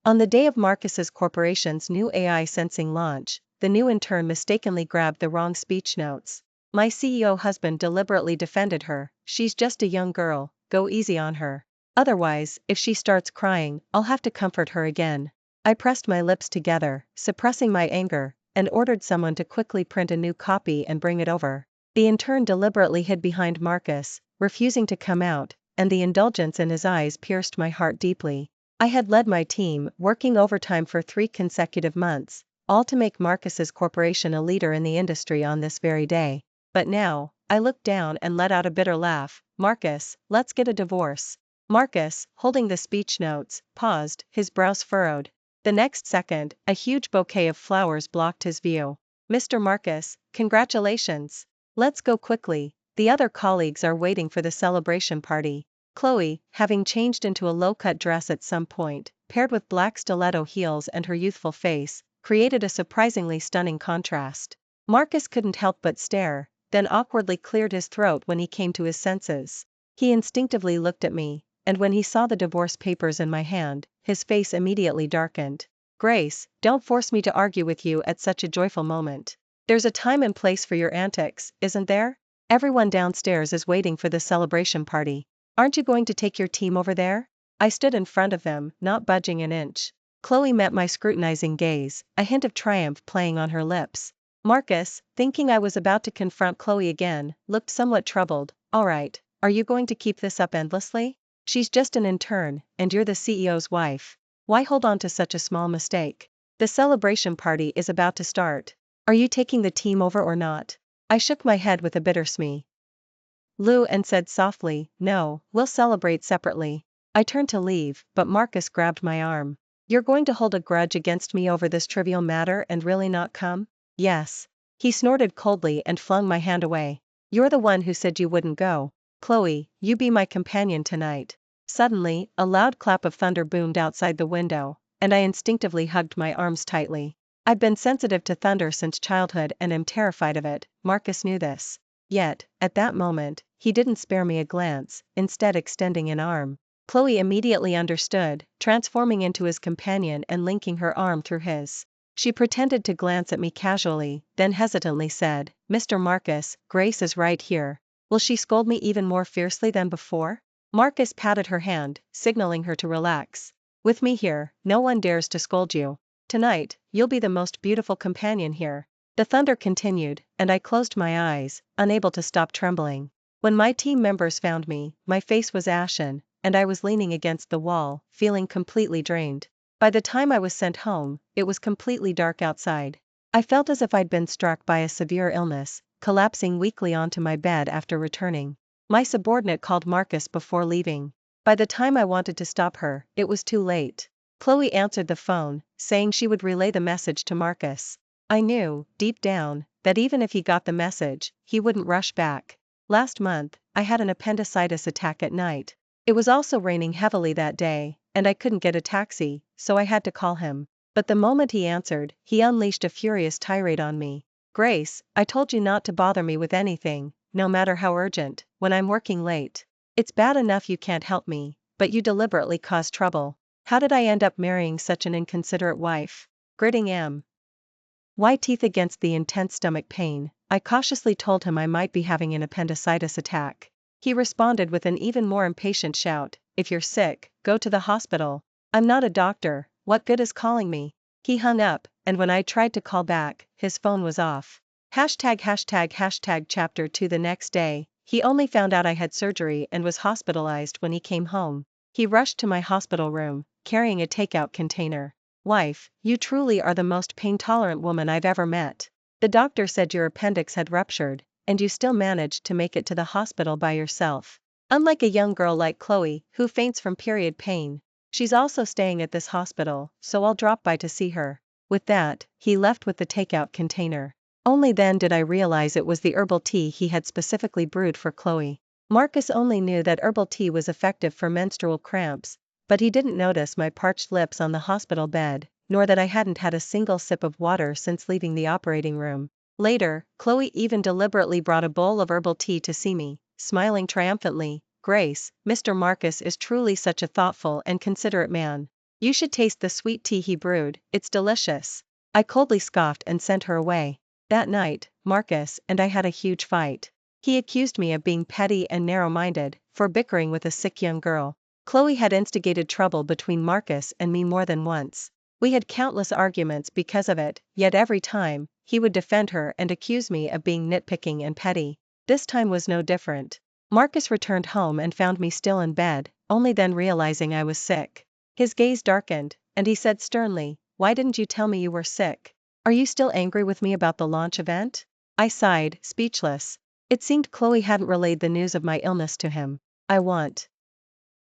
On the day of Marcus's corporation's new AI sensing launch, the new intern mistakenly grabbed the wrong speech notes. My CEO husband deliberately defended her. She's just a young girl, go easy on her. Otherwise, if she starts crying, I'll have to comfort her again. I pressed my lips together, suppressing my anger, and ordered someone to quickly print a new copy and bring it over. The intern deliberately hid behind Marcus, refusing to come out, and the indulgence in his eyes pierced my heart deeply. I had led my team, working overtime for 3 consecutive months, all to make Marcus's corporation a leader in the industry on this very day. But now, I looked down and let out a bitter laugh. Marcus, let's get a divorce. Marcus, holding the speech notes, paused, his brows furrowed. The next second, a huge bouquet of flowers blocked his view. Mr. Marcus, congratulations. Let's go quickly, the other colleagues are waiting for the celebration party. Khloe, having changed into a low-cut dress at some point, paired with black stiletto heels and her youthful face, created a surprisingly stunning contrast. Marcus couldn't help but stare, then awkwardly cleared his throat when he came to his senses. He instinctively looked at me, and when he saw the divorce papers in my hand, his face immediately darkened. Grace, don't force me to argue with you at such a joyful moment. There's a time and place for your antics, isn't there? Everyone downstairs is waiting for the celebration party. Aren't you going to take your team over there? I stood in front of them, not budging an inch. Khloe met my scrutinizing gaze, a hint of triumph playing on her lips. Marcus, thinking I was about to confront Khloe again, looked somewhat troubled. All right, are you going to keep this up endlessly? She's just an intern, and you're the CEO's wife. Why hold on to such a small mistake? The celebration party is about to start. Are you taking the team over or not? I shook my head with a bitter smile. Lou and said softly, no, we'll celebrate separately. I turned to leave, but Marcus grabbed my arm. You're going to hold a grudge against me over this trivial matter and really not come? Yes. He snorted coldly and flung my hand away. You're the one who said you wouldn't go. Khloe, you be my companion tonight. Suddenly, a loud clap of thunder boomed outside the window, and I instinctively hugged my arms tightly. I've been sensitive to thunder since childhood and am terrified of it. Marcus knew this. Yet, at that moment, he didn't spare me a glance, instead extending an arm. Khloe immediately understood, transforming into his companion and linking her arm through his. She pretended to glance at me casually, then hesitantly said, Mr. Marcus, Grace is right here. Will she scold me even more fiercely than before? Marcus patted her hand, signaling her to relax. With me here, no one dares to scold you. Tonight, you'll be the most beautiful companion here. The thunder continued, and I closed my eyes, unable to stop trembling. When my team members found me, my face was ashen, and I was leaning against the wall, feeling completely drained. By the time I was sent home, it was completely dark outside. I felt as if I'd been struck by a severe illness, collapsing weakly onto my bed after returning. My subordinate called Marcus before leaving. By the time I wanted to stop her, it was too late. Khloe answered the phone, saying she would relay the message to Marcus. I knew, deep down, that even if he got the message, he wouldn't rush back. Last month, I had an appendicitis attack at night. It was also raining heavily that day, and I couldn't get a taxi, so I had to call him. But the moment he answered, he unleashed a furious tirade on me. Grace, I told you not to bother me with anything, no matter how urgent, when I'm working late. It's bad enough you can't help me, but you deliberately cause trouble. How did I end up marrying such an inconsiderate wife? Gritting my teeth against the intense stomach pain, I cautiously told him I might be having an appendicitis attack. He responded with an even more impatient shout, if you're sick, go to the hospital. I'm not a doctor, what good is calling me? He hung up, and when I tried to call back, his phone was off. Chapter 2. The next day, he only found out I had surgery and was hospitalized when he came home. He rushed to my hospital room, carrying a takeout container. Wife, you truly are the most pain-tolerant woman I've ever met. The doctor said your appendix had ruptured, and you still managed to make it to the hospital by yourself. Unlike a young girl like Khloe, who faints from period pain. She's also staying at this hospital, so I'll drop by to see her. With that, he left with the takeout container. Only then did I realize it was the herbal tea he had specifically brewed for Khloe. Marcus only knew that herbal tea was effective for menstrual cramps, but he didn't notice my parched lips on the hospital bed, nor that I hadn't had a single sip of water since leaving the operating room. Later, Khloe even deliberately brought a bowl of herbal tea to see me, smiling triumphantly. Grace, Mr. Marcus is truly such a thoughtful and considerate man. You should taste the sweet tea he brewed, it's delicious. I coldly scoffed and sent her away. That night, Marcus and I had a huge fight. He accused me of being petty and narrow-minded, for bickering with a sick young girl. Khloe had instigated trouble between Marcus and me more than once. We had countless arguments because of it, yet every time, he would defend her and accuse me of being nitpicking and petty. This time was no different. Marcus returned home and found me still in bed, only then realizing I was sick. His gaze darkened, and he said sternly, "Why didn't you tell me you were sick? Are you still angry with me about the launch event?" I sighed, speechless. It seemed Khloe hadn't relayed the news of my illness to him. "I want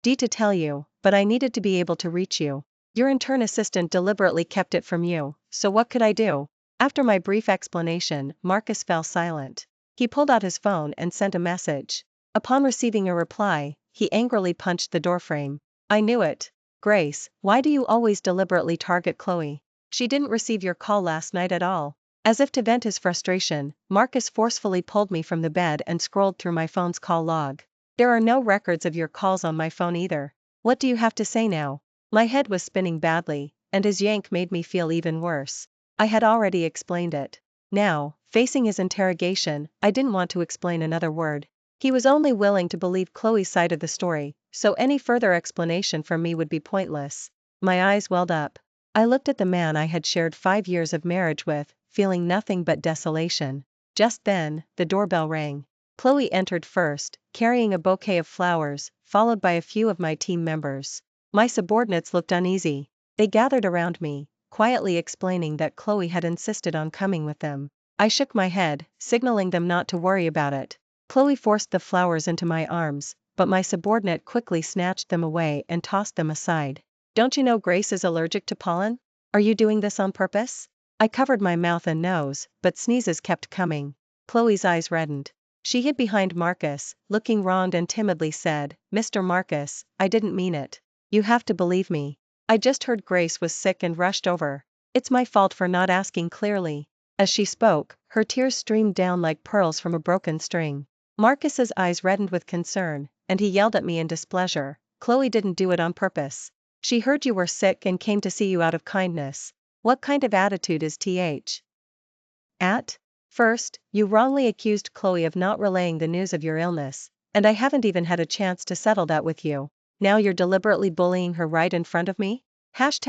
to tell you, but I needed to be able to reach you. Your intern assistant deliberately kept it from you, so what could I do?" After my brief explanation, Marcus fell silent. He pulled out his phone and sent a message. Upon receiving a reply, he angrily punched the doorframe. "I knew it. Grace, why do you always deliberately target Khloe? She didn't receive your call last night at all." As if to vent his frustration, Marcus forcefully pulled me from the bed and scrolled through my phone's call log. "There are no records of your calls on my phone either. What do you have to say now?" My head was spinning badly, and his yank made me feel even worse. I had already explained it. Now, facing his interrogation, I didn't want to explain another word. He was only willing to believe Khloe's side of the story, so any further explanation from me would be pointless. My eyes welled up. I looked at the man I had shared 5 years of marriage with, feeling nothing but desolation. Just then, the doorbell rang. Khloe entered first, carrying a bouquet of flowers, followed by a few of my team members. My subordinates looked uneasy. They gathered around me, quietly explaining that Khloe had insisted on coming with them. I shook my head, signaling them not to worry about it. Khloe forced the flowers into my arms, but my subordinate quickly snatched them away and tossed them aside. "Don't you know Grace is allergic to pollen? Are you doing this on purpose?" I covered my mouth and nose, but sneezes kept coming. Khloe's eyes reddened. She hid behind Marcus, looking wronged and timidly said, "Mr. Marcus, I didn't mean it. You have to believe me. I just heard Grace was sick and rushed over. It's my fault for not asking clearly." As she spoke, her tears streamed down like pearls from a broken string. Marcus's eyes reddened with concern, and he yelled at me in displeasure, "Khloe didn't do it on purpose. She heard you were sick and came to see you out of kindness. What kind of attitude is th? At? First, you wrongly accused Khloe of not relaying the news of your illness, and I haven't even had a chance to settle that with you. Now you're deliberately bullying her right in front of me? ####.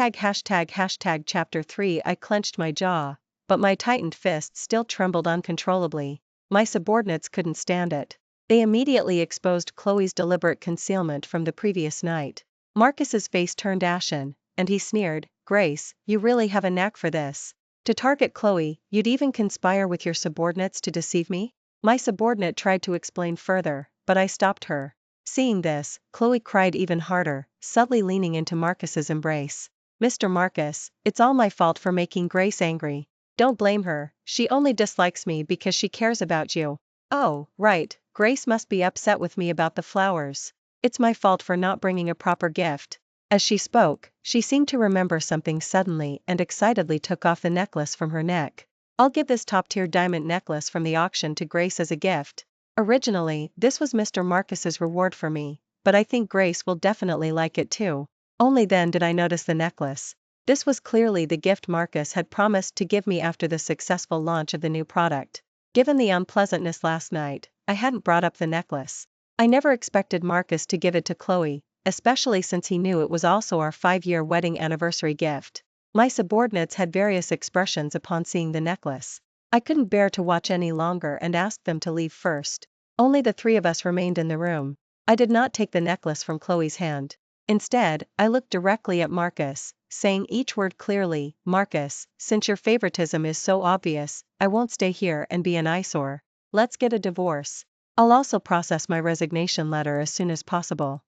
Chapter 3. I clenched my jaw, but my tightened fist still trembled uncontrollably. My subordinates couldn't stand it. They immediately exposed Khloe's deliberate concealment from the previous night. Marcus's face turned ashen, and he sneered, "Grace, you really have a knack for this. To target Khloe, you'd even conspire with your subordinates to deceive me?" My subordinate tried to explain further, but I stopped her. Seeing this, Khloe cried even harder, subtly leaning into Marcus's embrace. "Mr. Marcus, it's all my fault for making Grace angry. Don't blame her, she only dislikes me because she cares about you." "Oh, right, Grace must be upset with me about the flowers. It's my fault for not bringing a proper gift." As she spoke, she seemed to remember something suddenly and excitedly took off the necklace from her neck. "I'll give this top-tier diamond necklace from the auction to Grace as a gift. Originally, this was Mr. Marcus's reward for me, but I think Grace will definitely like it too." Only then did I notice the necklace. This was clearly the gift Marcus had promised to give me after the successful launch of the new product. Given the unpleasantness last night, I hadn't brought up the necklace. I never expected Marcus to give it to Khloe, especially since he knew it was also our 5-year wedding anniversary gift. My subordinates had various expressions upon seeing the necklace. I couldn't bear to watch any longer and asked them to leave first. Only the 3 of us remained in the room. I did not take the necklace from Khloe's hand. Instead, I looked directly at Marcus, saying each word clearly, "Marcus, since your favoritism is so obvious, I won't stay here and be an eyesore. Let's get a divorce. I'll also process my resignation letter as soon as possible."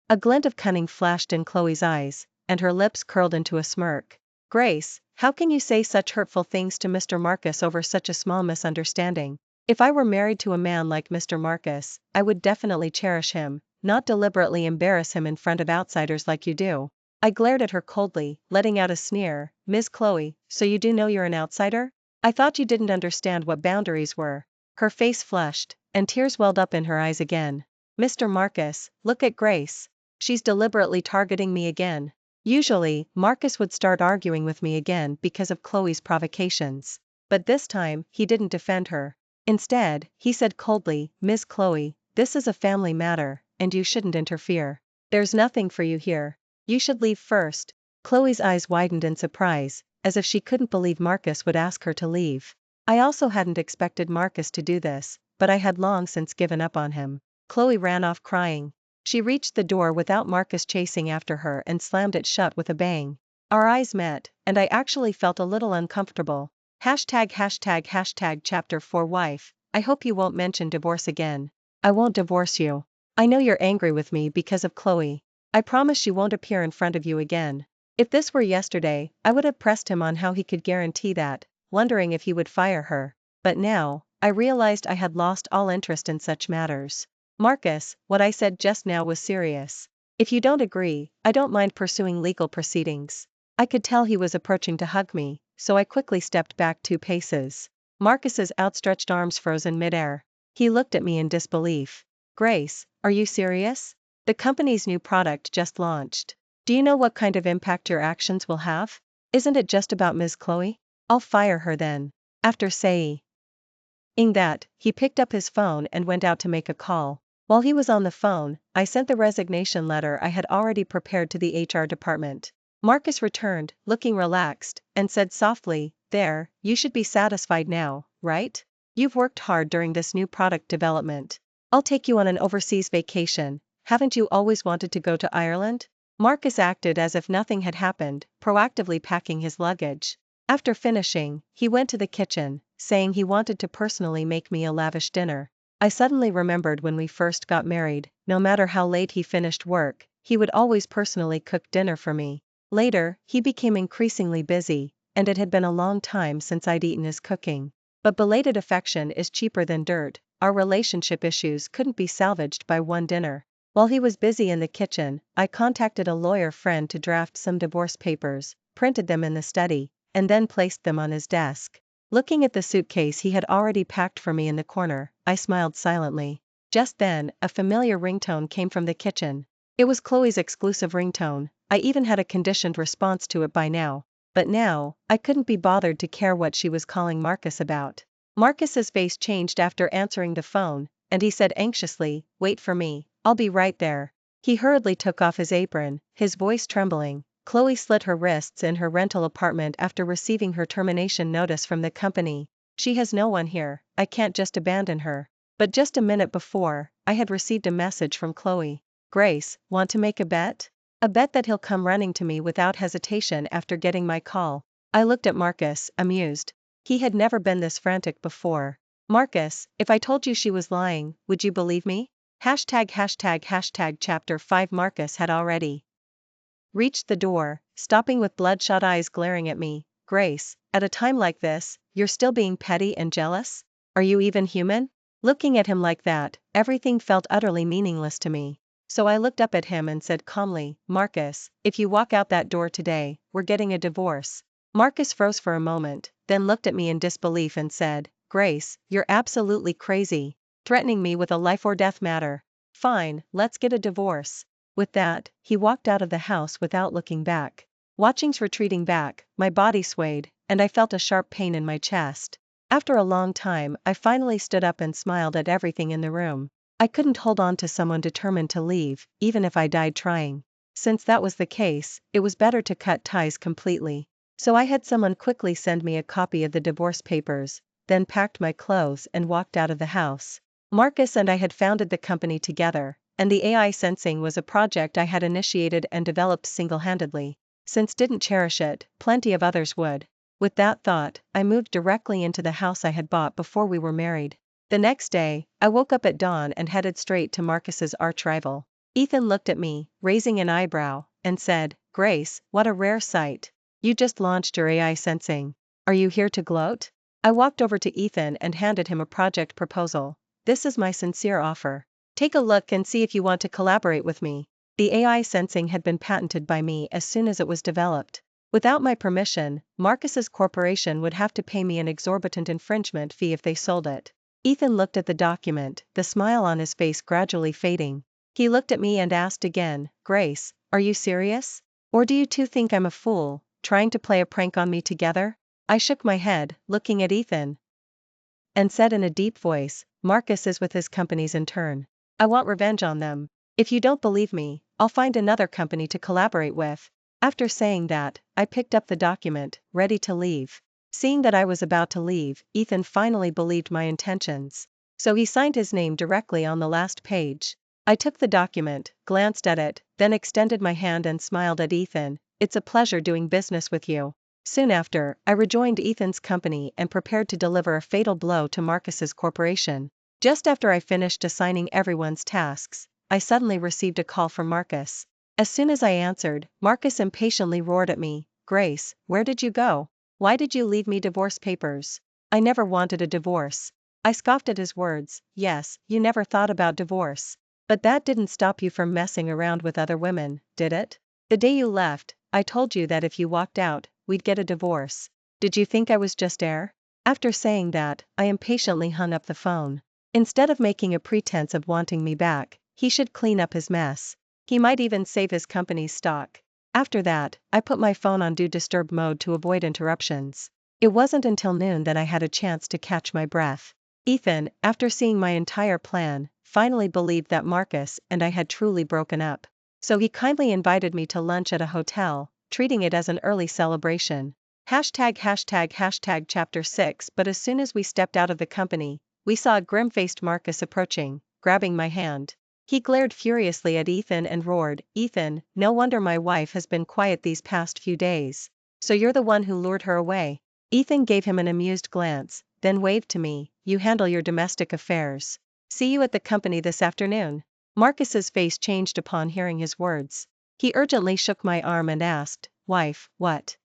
A glint of cunning flashed in Khloe's eyes, and her lips curled into a smirk. "Grace, how can you say such hurtful things to Mr. Marcus over such a small misunderstanding? If I were married to a man like Mr. Marcus, I would definitely cherish him, not deliberately embarrass him in front of outsiders like you do." I glared at her coldly, letting out a sneer, "Ms. Khloe, so you do know you're an outsider? I thought you didn't understand what boundaries were." Her face flushed, and tears welled up in her eyes again. "Mr. Marcus, look at Grace. She's deliberately targeting me again. Usually, Marcus would start arguing with me again because of Khloe's provocations. But this time, he didn't defend her. Instead, he said coldly, "Miss Khloe, this is a family matter, and you shouldn't interfere. There's nothing for you here. You should leave first." Khloe's eyes widened in surprise, as if she couldn't believe Marcus would ask her to leave. I also hadn't expected Marcus to do this, but I had long since given up on him. Khloe ran off crying. She reached the door without Marcus chasing after her and slammed it shut with a bang. Our eyes met, and I actually felt a little uncomfortable. ##### Chapter 4 Wife, I hope you won't mention divorce again. I won't divorce you. I know you're angry with me because of Khloe. I promise she won't appear in front of you again. If this were yesterday, I would have pressed him on how he could guarantee that, wondering if he would fire her. But now, I realized I had lost all interest in such matters. Marcus, what I said just now was serious. If you don't agree, I don't mind pursuing legal proceedings. I could tell he was approaching to hug me, so I quickly stepped back 2 paces. Marcus's outstretched arms froze in midair. He looked at me in disbelief. "Grace, are you serious? The company's new product just launched. Do you know what kind of impact your actions will have? Isn't it just about Ms. Khloe? I'll fire her then." After saying that, he picked up his phone and went out to make a call. While he was on the phone, I sent the resignation letter I had already prepared to the HR department. Marcus returned, looking relaxed, and said softly, "There, you should be satisfied now, right? You've worked hard during this new product development. I'll take you on an overseas vacation. Haven't you always wanted to go to Ireland?" Marcus acted as if nothing had happened, proactively packing his luggage. After finishing, he went to the kitchen, saying he wanted to personally make me a lavish dinner. I suddenly remembered when we first got married, no matter how late he finished work, he would always personally cook dinner for me. Later, he became increasingly busy, and it had been a long time since I'd eaten his cooking. But belated affection is cheaper than dirt. Our relationship issues couldn't be salvaged by one dinner. While he was busy in the kitchen, I contacted a lawyer friend to draft some divorce papers, printed them in the study, and then placed them on his desk. Looking at the suitcase he had already packed for me in the corner, I smiled silently. Just then, a familiar ringtone came from the kitchen. It was Khloe's exclusive ringtone. I even had a conditioned response to it by now. But now, I couldn't be bothered to care what she was calling Marcus about. Marcus's face changed after answering the phone, and he said anxiously, "Wait for me, I'll be right there." He hurriedly took off his apron, his voice trembling. Khloe slit her wrists in her rental apartment after receiving her termination notice from the company. She has no one here, I can't just abandon her. But just a minute before, I had received a message from Khloe. "Grace, want to make a bet? A bet that he'll come running to me without hesitation after getting my call." I looked at Marcus, amused. He had never been this frantic before. "Marcus, if I told you she was lying, would you believe me?" Chapter 5 Marcus had already reached the door, stopping with bloodshot eyes glaring at me. "Grace, at a time like this, you're still being petty and jealous? Are you even human?" Looking at him like that, everything felt utterly meaningless to me. So I looked up at him and said calmly, "Marcus, if you walk out that door today, we're getting a divorce." Marcus froze for a moment, then looked at me in disbelief and said, "Grace, you're absolutely crazy. Threatening me with a life or death matter. Fine, let's get a divorce." With that, he walked out of the house without looking back. Watching him retreating back, my body swayed, and I felt a sharp pain in my chest. After a long time, I finally stood up and smiled at everything in the room. I couldn't hold on to someone determined to leave, even if I died trying. Since that was the case, it was better to cut ties completely. So I had someone quickly send me a copy of the divorce papers, then packed my clothes and walked out of the house. Marcus and I had founded the company together, and the AI sensing was a project I had initiated and developed single-handedly. Since didn't cherish it, plenty of others would. With that thought, I moved directly into the house I had bought before we were married. The next day, I woke up at dawn and headed straight to Marcus's arch-rival. Ethan looked at me, raising an eyebrow, and said, "Grace, what a rare sight. You just launched your AI sensing. Are you here to gloat?" I walked over to Ethan and handed him a project proposal. "This is my sincere offer. Take a look and see if you want to collaborate with me." The AI sensing had been patented by me as soon as it was developed. Without my permission, Marcus's corporation would have to pay me an exorbitant infringement fee if they sold it. Ethan looked at the document, the smile on his face gradually fading. He looked at me and asked again, "Grace, are you serious? Or do you two think I'm a fool, trying to play a prank on me together? I shook my head, looking at Ethan, and said in a deep voice, Marcus is with his companies in turn. I want revenge on them. If you don't believe me, I'll find another company to collaborate with. After saying that, I picked up the document, ready to leave. Seeing that I was about to leave, Ethan finally believed my intentions. So he signed his name directly on the last page. I took the document, glanced at it, then extended my hand and smiled at Ethan. It's a pleasure doing business with you. Soon after, I rejoined Ethan's company and prepared to deliver a fatal blow to Marcus's corporation. Just after I finished assigning everyone's tasks, I suddenly received a call from Marcus. As soon as I answered, Marcus impatiently roared at me, Grace, where did you go? Why did you leave me divorce papers? I never wanted a divorce. I scoffed at his words. Yes, you never thought about divorce. But that didn't stop you from messing around with other women, did it? The day you left, I told you that if you walked out, we'd get a divorce. Did you think I was just air? After saying that, I impatiently hung up the phone. Instead of making a pretense of wanting me back, he should clean up his mess. He might even save his company's stock. After that, I put my phone on do disturb mode to avoid interruptions. It wasn't until noon that I had a chance to catch my breath. Ethan, after seeing my entire plan, finally believed that Marcus and I had truly broken up. So he kindly invited me to lunch at a hotel, treating it as an early celebration. Chapter 6. But as soon as we stepped out of the company, we saw a grim-faced Marcus approaching, grabbing my hand. He glared furiously at Ethan and roared, Ethan, no wonder my wife has been quiet these past few days. So you're the one who lured her away. Ethan gave him an amused glance, then waved to me, you handle your domestic affairs. See you at the company this afternoon. Marcus's face changed upon hearing his words. He urgently shook my arm and asked, Wife, what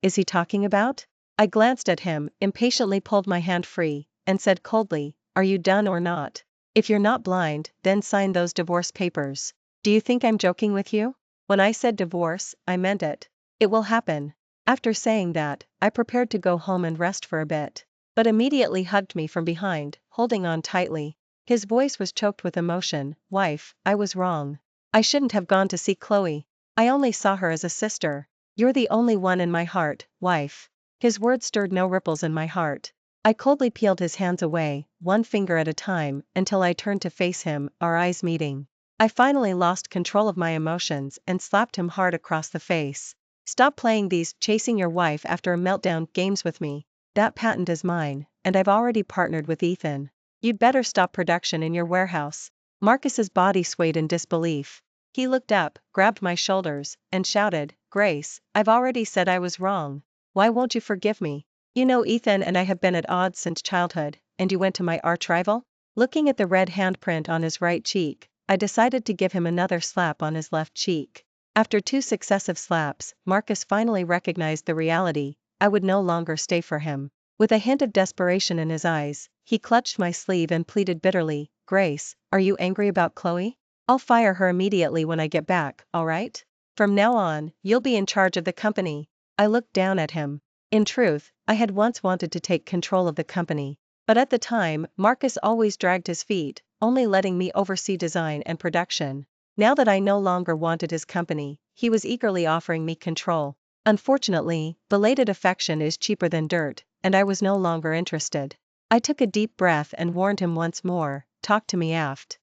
is he talking about? I glanced at him, impatiently pulled my hand free, and said coldly, Are you done or not? If you're not blind, then sign those divorce papers. Do you think I'm joking with you? When I said divorce, I meant it. It will happen. After saying that, I prepared to go home and rest for a bit. But immediately hugged me from behind, holding on tightly. His voice was choked with emotion. Wife, I was wrong. I shouldn't have gone to see Khloe. I only saw her as a sister. You're the only one in my heart, wife. His words stirred no ripples in my heart. I coldly peeled his hands away, one finger at a time, until I turned to face him, our eyes meeting. I finally lost control of my emotions and slapped him hard across the face. Stop playing these chasing your wife after a meltdown games with me. That patent is mine, and I've already partnered with Ethan. You'd better stop production in your warehouse. Marcus's body swayed in disbelief. He looked up, grabbed my shoulders, and shouted, Grace, I've already said I was wrong. Why won't you forgive me? You know Ethan and I have been at odds since childhood, and you went to my arch-rival? Looking at the red handprint on his right cheek, I decided to give him another slap on his left cheek. After 2 successive slaps, Marcus finally recognized the reality. I would no longer stay for him. With a hint of desperation in his eyes, he clutched my sleeve and pleaded bitterly, Grace, are you angry about Khloe? I'll fire her immediately when I get back, alright? From now on, you'll be in charge of the company. I looked down at him. In truth, I had once wanted to take control of the company. But at the time, Marcus always dragged his feet, only letting me oversee design and production. Now that I no longer wanted his company, he was eagerly offering me control. Unfortunately, belated affection is cheaper than dirt, and I was no longer interested. I took a deep breath and warned him once more, talk to me aft.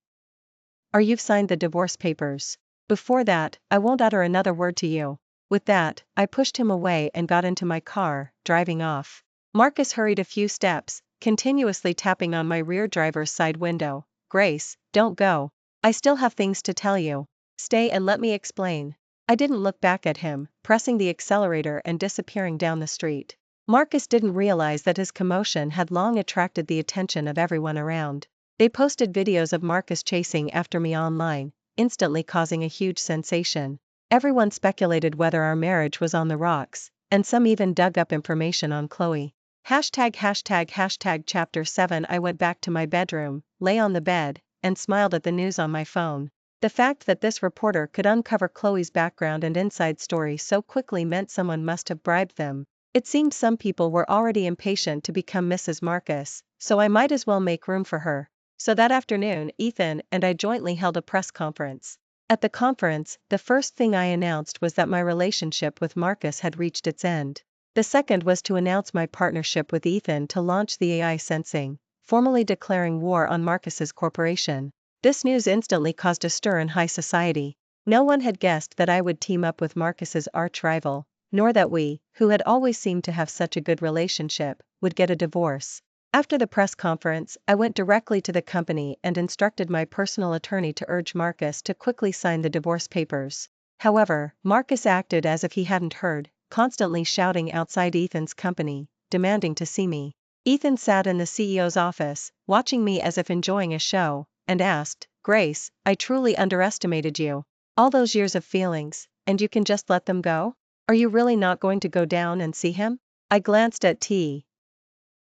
Or you've signed the divorce papers. Before that, I won't utter another word to you. With that, I pushed him away and got into my car, driving off. Marcus hurried a few steps, continuously tapping on my rear driver's side window. Grace, don't go. I still have things to tell you. Stay and let me explain. I didn't look back at him, pressing the accelerator and disappearing down the street. Marcus didn't realize that his commotion had long attracted the attention of everyone around. They posted videos of Marcus chasing after me online, instantly causing a huge sensation. Everyone speculated whether our marriage was on the rocks, and some even dug up information on Khloe. Chapter 7. I went back to my bedroom, lay on the bed, and smiled at the news on my phone. The fact that this reporter could uncover Khloe's background and inside story so quickly meant someone must have bribed them. It seemed some people were already impatient to become Mrs. Marcus, so I might as well make room for her. So that afternoon, Ethan and I jointly held a press conference. At the conference, the first thing I announced was that my relationship with Marcus had reached its end. The second was to announce my partnership with Ethan to launch the AI sensing, formally declaring war on Marcus's corporation. This news instantly caused a stir in high society. No one had guessed that I would team up with Marcus's arch-rival, nor that we, who had always seemed to have such a good relationship, would get a divorce. After the press conference, I went directly to the company and instructed my personal attorney to urge Marcus to quickly sign the divorce papers. However, Marcus acted as if he hadn't heard, constantly shouting outside Ethan's company, demanding to see me. Ethan sat in the CEO's office, watching me as if enjoying a show, and asked, "Grace, I truly underestimated you. All those years of feelings, and you can just let them go? Are you really not going to go down and see him?" I glanced at T.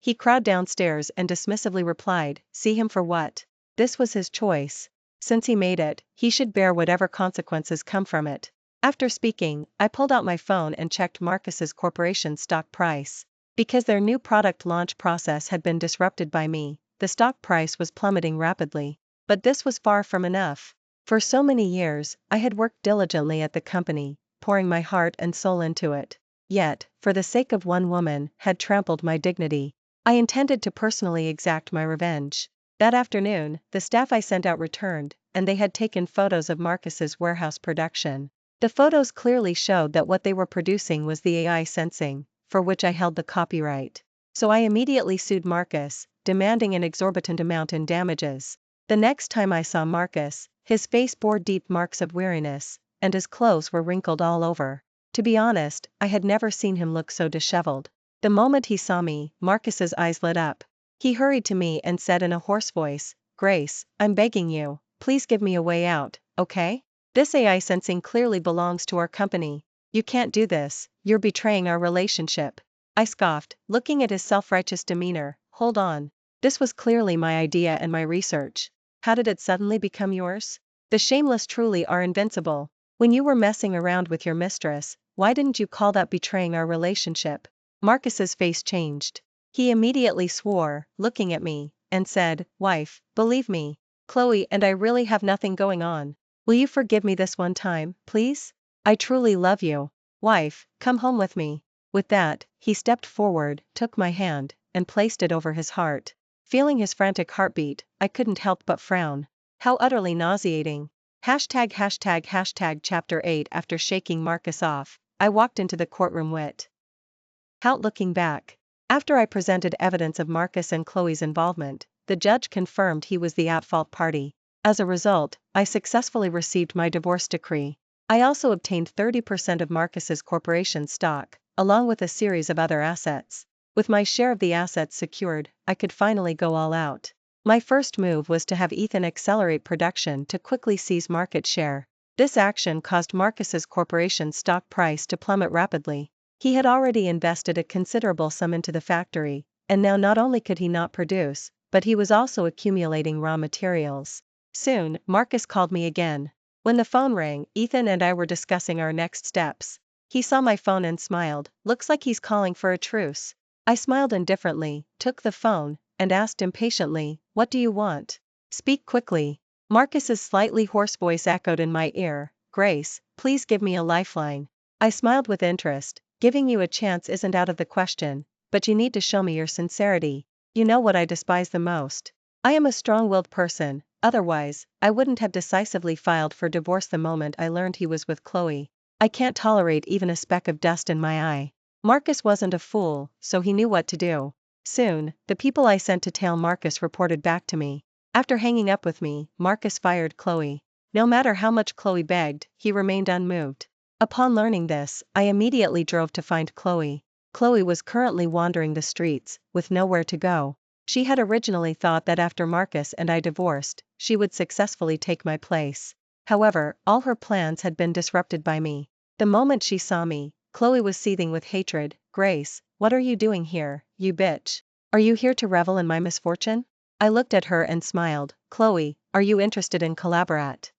He crowded downstairs and dismissively replied, "See him for what? This was his choice. Since he made it, he should bear whatever consequences come from it." After speaking, I pulled out my phone and checked Marcus's corporation's stock price. Because their new product launch process had been disrupted by me, the stock price was plummeting rapidly. But this was far from enough. For so many years, I had worked diligently at the company, pouring my heart and soul into it. Yet, for the sake of one woman, had trampled my dignity. I intended to personally exact my revenge. That afternoon, the staff I sent out returned, and they had taken photos of Marcus's warehouse production. The photos clearly showed that what they were producing was the AI sensing, for which I held the copyright. So I immediately sued Marcus, demanding an exorbitant amount in damages. The next time I saw Marcus, his face bore deep marks of weariness, and his clothes were wrinkled all over. To be honest, I had never seen him look so disheveled. The moment he saw me, Marcus's eyes lit up. He hurried to me and said in a hoarse voice, "Grace, I'm begging you, please give me a way out, okay? This AI sensing clearly belongs to our company. You can't do this, you're betraying our relationship." I scoffed, looking at his self-righteous demeanor. "Hold on. This was clearly my idea and my research. How did it suddenly become yours? The shameless truly are invincible. When you were messing around with your mistress, why didn't you call that betraying our relationship?" Marcus's face changed. He immediately swore, looking at me, and said, "Wife, believe me, Khloe and I really have nothing going on. Will you forgive me this one time, please? I truly love you. Wife, come home with me." With that, he stepped forward, took my hand, and placed it over his heart. Feeling his frantic heartbeat, I couldn't help but frown. How utterly nauseating. Chapter 8. After shaking Marcus off, I walked into the courtroom without looking back. After I presented evidence of Marcus and Khloe's involvement, the judge confirmed he was the at-fault party. As a result, I successfully received my divorce decree. I also obtained 30% of Marcus's corporation stock, along with a series of other assets. With my share of the assets secured, I could finally go all out. My first move was to have Ethan accelerate production to quickly seize market share. This action caused Marcus's corporation stock price to plummet rapidly. He had already invested a considerable sum into the factory, and now not only could he not produce, but he was also accumulating raw materials. Soon, Marcus called me again. When the phone rang, Ethan and I were discussing our next steps. He saw my phone and smiled. "Looks like he's calling for a truce." I smiled indifferently, took the phone, and asked impatiently, "What do you want? Speak quickly." Marcus's slightly hoarse voice echoed in my ear, "Grace, please give me a lifeline." I smiled with interest. "Giving you a chance isn't out of the question, but you need to show me your sincerity. You know what I despise the most. I am a strong-willed person, otherwise, I wouldn't have decisively filed for divorce the moment I learned he was with Khloe. I can't tolerate even a speck of dust in my eye." Marcus wasn't a fool, so he knew what to do. Soon, the people I sent to tail Marcus reported back to me. After hanging up with me, Marcus fired Khloe. No matter how much Khloe begged, he remained unmoved. Upon learning this, I immediately drove to find Khloe. Khloe was currently wandering the streets, with nowhere to go. She had originally thought that after Marcus and I divorced, she would successfully take my place. However, all her plans had been disrupted by me. The moment she saw me, Khloe was seething with hatred. "Grace, what are you doing here, you bitch? Are you here to revel in my misfortune?" I looked at her and smiled. "Khloe, are you interested in collaborate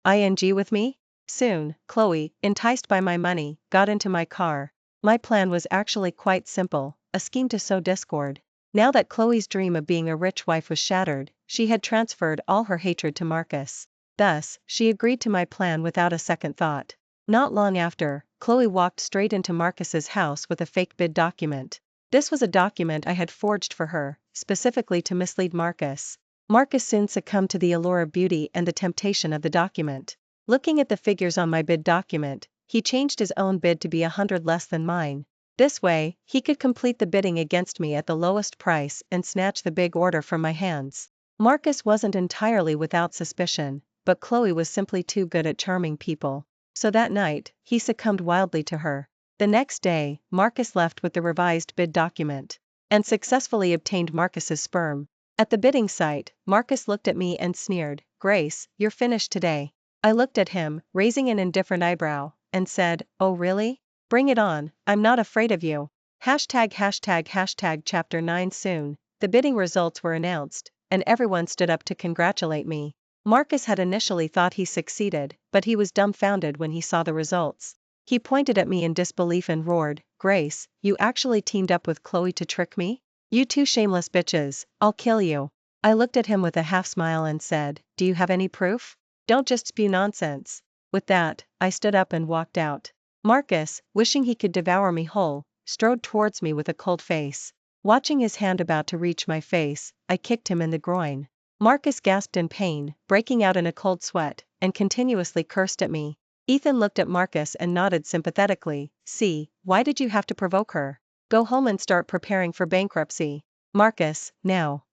ing with me?" Soon, Khloe, enticed by my money, got into my car. My plan was actually quite simple, a scheme to sow discord. Now that Khloe's dream of being a rich wife was shattered, she had transferred all her hatred to Marcus. Thus, she agreed to my plan without a second thought. Not long after, Khloe walked straight into Marcus's house with a fake bid document. This was a document I had forged for her, specifically to mislead Marcus. Marcus soon succumbed to the allure of beauty and the temptation of the document. Looking at the figures on my bid document, he changed his own bid to be 100 less than mine. This way, he could complete the bidding against me at the lowest price and snatch the big order from my hands. Marcus wasn't entirely without suspicion, but Khloe was simply too good at charming people. So that night, he succumbed wildly to her. The next day, Marcus left with the revised bid document and successfully obtained Marcus's sperm. At the bidding site, Marcus looked at me and sneered, "Grace, you're finished today." I looked at him, raising an indifferent eyebrow, and said, "Oh really? Bring it on, I'm not afraid of you." Chapter 9. Soon, the bidding results were announced, and everyone stood up to congratulate me. Marcus had initially thought he succeeded, but he was dumbfounded when he saw the results. He pointed at me in disbelief and roared, "Grace, you actually teamed up with Khloe to trick me? You two shameless bitches, I'll kill you." I looked at him with a half smile and said, "Do you have any proof? Don't just spew nonsense." With that, I stood up and walked out. Marcus, wishing he could devour me whole, strode towards me with a cold face. Watching his hand about to reach my face, I kicked him in the groin. Marcus gasped in pain, breaking out in a cold sweat, and continuously cursed at me. Ethan looked at Marcus and nodded sympathetically. "See, why did you have to provoke her? Go home and start preparing for bankruptcy." Marcus, now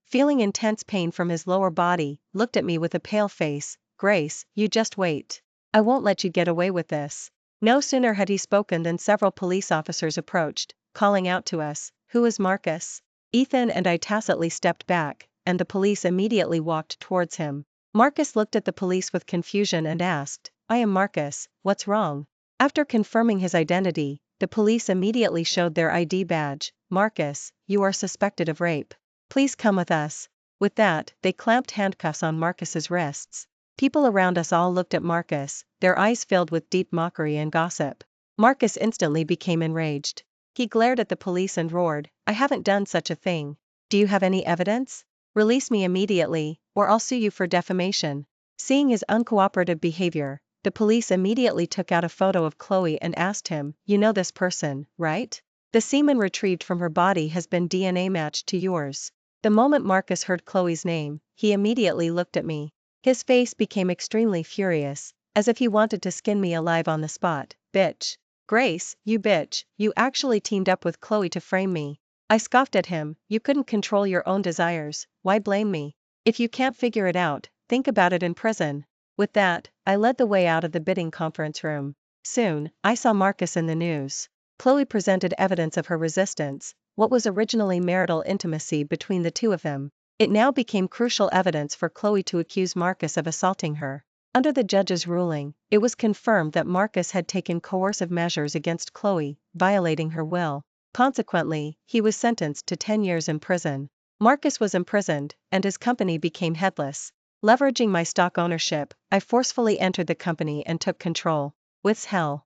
feeling intense pain from his lower body, looked at me with a pale face. "Grace, you just wait. I won't let you get away with this." No sooner had he spoken than several police officers approached, calling out to us, "Who is Marcus?" Ethan and I tacitly stepped back, and the police immediately walked towards him. Marcus looked at the police with confusion and asked, "I am Marcus, what's wrong?" After confirming his identity, the police immediately showed their ID badge. "Marcus, you are suspected of rape. Please come with us." With that, they clamped handcuffs on Marcus's wrists. People around us all looked at Marcus, their eyes filled with deep mockery and gossip. Marcus instantly became enraged. He glared at the police and roared, "I haven't done such a thing. Do you have any evidence? Release me immediately, or I'll sue you for defamation." Seeing his uncooperative behavior, the police immediately took out a photo of Khloe and asked him, "You know this person, right? The semen retrieved from her body has been DNA matched to yours." The moment Marcus heard Khloe's name, he immediately looked at me. His face became extremely furious, as if he wanted to skin me alive on the spot. "Bitch. Grace, you bitch, you actually teamed up with Khloe to frame me." I scoffed at him, "You couldn't control your own desires, why blame me? If you can't figure it out, think about it in prison." With that, I led the way out of the bidding conference room. Soon, I saw Marcus in the news. Khloe presented evidence of her resistance. What was originally marital intimacy between the two of them, it now became crucial evidence for Khloe to accuse Marcus of assaulting her. Under the judge's ruling, it was confirmed that Marcus had taken coercive measures against Khloe, violating her will. Consequently, he was sentenced to 10 years in prison. Marcus was imprisoned, and his company became headless. Leveraging my stock ownership, I forcefully entered the company and took control. With help,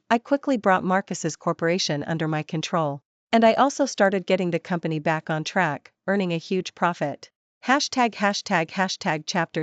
I quickly brought Marcus's corporation under my control. And I also started getting the company back on track, earning a huge profit. Chapter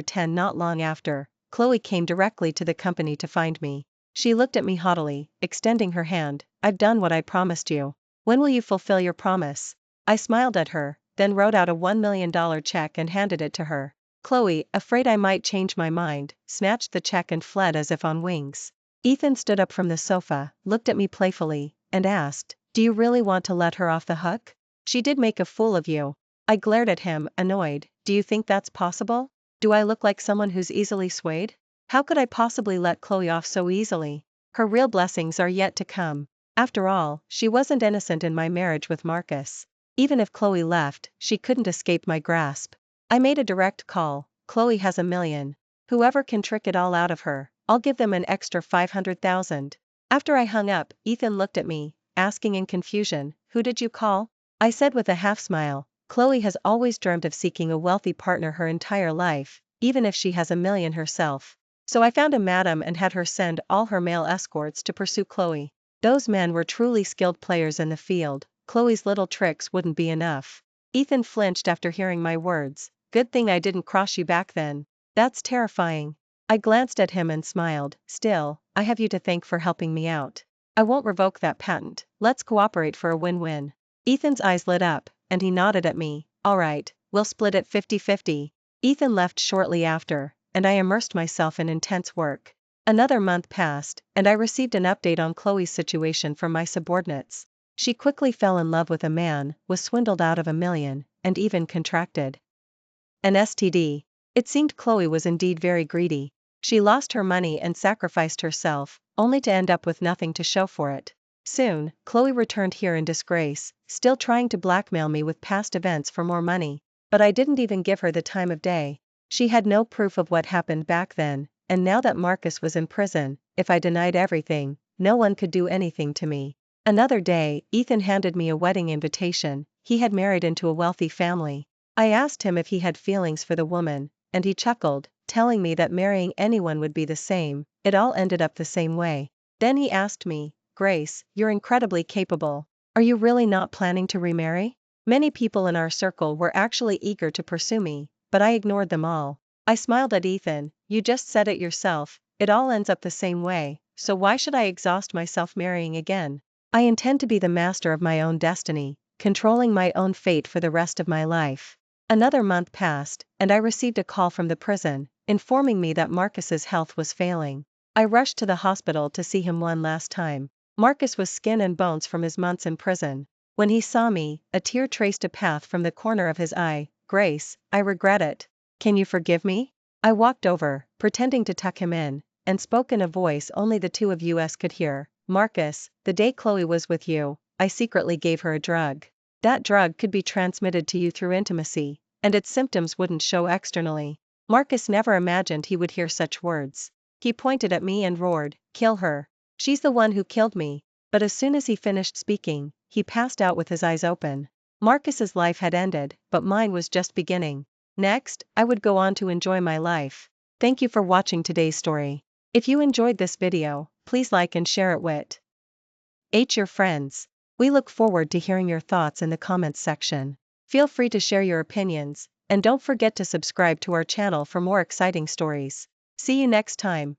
10. Not long after, Khloe came directly to the company to find me. She looked at me haughtily, extending her hand. "I've done what I promised you. When will you fulfill your promise?" I smiled at her, then wrote out a $1 million check and handed it to her. Khloe, afraid I might change my mind, snatched the check and fled as if on wings. Ethan stood up from the sofa, looked at me playfully, and asked, "Do you really want to let her off the hook? She did make a fool of you." I glared at him, annoyed. "Do you think that's possible? Do I look like someone who's easily swayed? How could I possibly let Khloe off so easily? Her real blessings are yet to come. After all, she wasn't innocent in my marriage with Marcus. Even if Khloe left, she couldn't escape my grasp." I made a direct call. "Khloe has $1 million. Whoever can trick it all out of her, I'll give them an extra 500,000. After I hung up, Ethan looked at me, asking in confusion, "Who did you call?" I said with a half smile, "Khloe has always dreamt of seeking a wealthy partner her entire life, even if she has $1 million herself. So I found a madam and had her send all her male escorts to pursue Khloe. Those men were truly skilled players in the field. Khloe's little tricks wouldn't be enough." Ethan flinched after hearing my words. Good thing I didn't cross you back then. That's terrifying. I glanced at him and smiled. Still, I have you to thank for helping me out. I won't revoke that patent. Let's cooperate for a win-win. Ethan's eyes lit up, and he nodded at me. All right, we'll split it 50-50. Ethan left shortly after, and I immersed myself in intense work. Another month passed, and I received an update on Khloe's situation from my subordinates. She quickly fell in love with a man, was swindled out of $1 million, and even contracted an STD. It seemed Khloe was indeed very greedy. She lost her money and sacrificed herself, only to end up with nothing to show for it. Soon, Khloe returned here in disgrace, still trying to blackmail me with past events for more money. But I didn't even give her the time of day. She had no proof of what happened back then, and now that Marcus was in prison, if I denied everything, no one could do anything to me. Another day, Ethan handed me a wedding invitation. He had married into a wealthy family. I asked him if he had feelings for the woman, and he chuckled, telling me that marrying anyone would be the same, it all ended up the same way. Then he asked me, Grace, you're incredibly capable. Are you really not planning to remarry? Many people in our circle were actually eager to pursue me, but I ignored them all. I smiled at Ethan. You just said it yourself, it all ends up the same way, so why should I exhaust myself marrying again? I intend to be the master of my own destiny, controlling my own fate for the rest of my life. Another month passed, and I received a call from the prison, informing me that Marcus's health was failing. I rushed to the hospital to see him one last time. Marcus was skin and bones from his months in prison. When he saw me, a tear traced a path from the corner of his eye. Grace, I regret it. Can you forgive me? I walked over, pretending to tuck him in, and spoke in a voice only the two of us could hear. Marcus, the day Khloe was with you, I secretly gave her a drug. That drug could be transmitted to you through intimacy, and its symptoms wouldn't show externally. Marcus never imagined he would hear such words. He pointed at me and roared, kill her. She's the one who killed me. But as soon as he finished speaking, he passed out with his eyes open. Marcus's life had ended, but mine was just beginning. Next, I would go on to enjoy my life. Thank you for watching today's story. If you enjoyed this video, please like and share it with your friends. We look forward to hearing your thoughts in the comments section. Feel free to share your opinions, and don't forget to subscribe to our channel for more exciting stories. See you next time.